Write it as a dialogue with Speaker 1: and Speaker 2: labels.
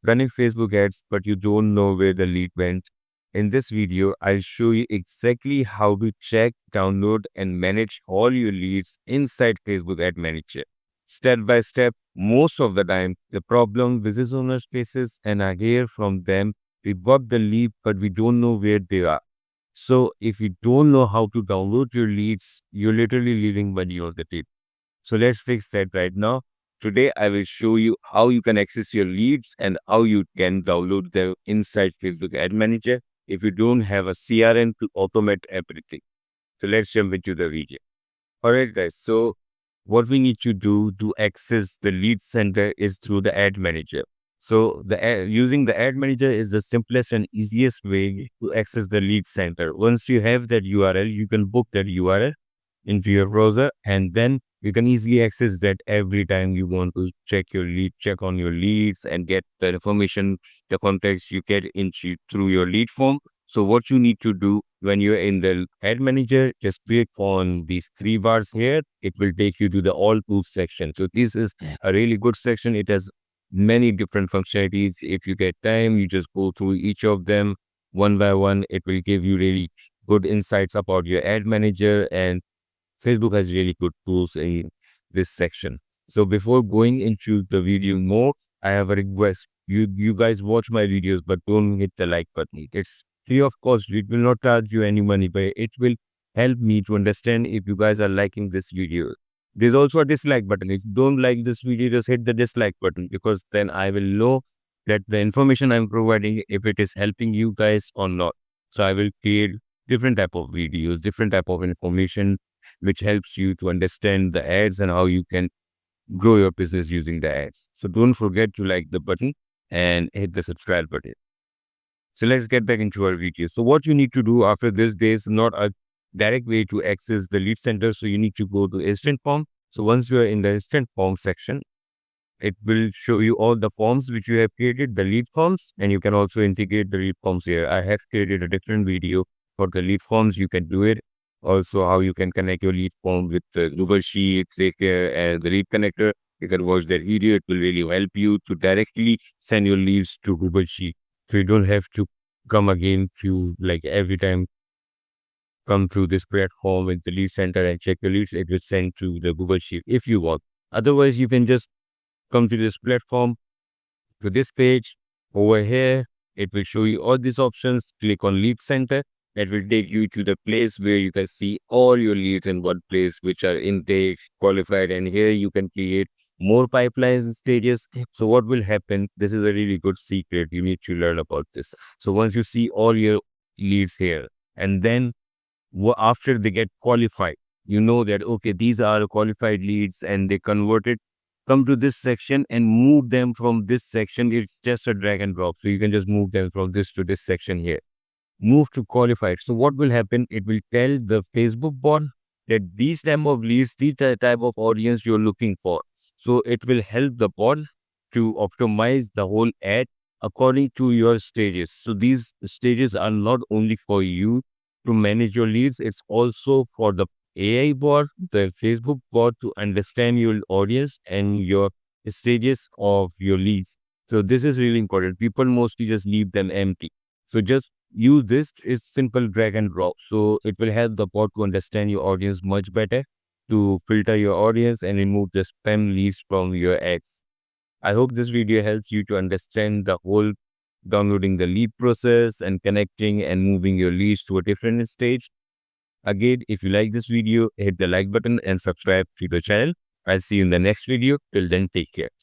Speaker 1: running Facebook ads, but you don't know where the lead went. In this video, I'll show you exactly how to check, download, and manage all your leads inside Facebook Ad Manager. Step by step, most of the time, the problem business owners faces, and I hear from them, we got the lead, but we don't know where they are. So if you don't know how to download your leads, you're literally leaving money on the table. So let's fix that right now. Today, I will show you how you can access your leads and how you can download them inside Facebook Ad Manager if you don't have a CRM to automate everything. So let's jump into the video. All right, guys. So what we need to do to access the lead center is through the Ad Manager. So using the Ad Manager is the simplest and easiest way to access the lead center. Once you have that URL, you can book that URL into your browser, and then you can easily access that every time you want to check on your leads and get the information, the contacts you get into through your lead form. So what you need to do when you're in the Ad Manager, just click on these three bars here. It will take you to the All Tools section. So this is a really good section. It has many different functionalities. If you get time, you just go through each of them one by one. It will give you really good insights about your Ad Manager, and Facebook has really good tools in this section. So before going into the video more, I have a request. You guys watch my videos, but don't hit the like button. It's free of cost. It will not charge you any money, but it will help me to understand if you guys are liking this video. There's also a dislike button. If you don't like this video, just hit the dislike button, because then I will know that the information I'm providing, if it is helping you guys or not. So I will create different type of videos, different type of information which helps you to understand the ads and how you can grow your business using the ads. So don't forget to like the button and hit the subscribe button. So let's get back into our video. So what you need to do after this, there's not a direct way to access the lead center. So you need to go to Instant Form. So once you are in the Instant Form section, it will show you all the forms which you have created, the lead forms, and you can also integrate the lead forms here. I have created a different video for the lead forms. You can do it. Also, how you can connect your lead form with Google Sheets, Zapier, and the lead connector. You can watch that video. It will really help you to directly send your leads to Google Sheet. So you don't have to come again to like every time come through this platform with the lead center and check your leads. It will send to the Google Sheet if you want. Otherwise, you can just come to this platform, to this page. Over here, it will show you all these options. Click on Lead Center. That will take you to the place where you can see all your leads in one place, which are intakes, qualified, and here you can create more pipelines and stages. So what will happen? This is a really good secret. You need to learn about this. So once you see all your leads here, and then after they get qualified, you know that, okay, these are qualified leads and they converted, come to this section and move them from this section. It's just a drag and drop. So you can just move them from this to this section here. Move to qualified. So what will happen? It will tell the Facebook bot that these type of leads, these type of audience you're looking for. So it will help the bot to optimize the whole ad according to your stages. So these stages are not only for you to manage your leads, it's also for the AI bot, the Facebook bot, to understand your audience and your stages of your leads. So this is really important. People mostly just leave them empty. So just use this. It's simple drag and drop. So it will help the bot to understand your audience much better, to filter your audience and remove the spam leads from your ads. I hope this video helps you to understand the whole downloading the lead process and connecting and moving your leads to a different stage. Again, if you like this video, hit the like button and subscribe to the channel. I'll see you in the next video. Till then, take care.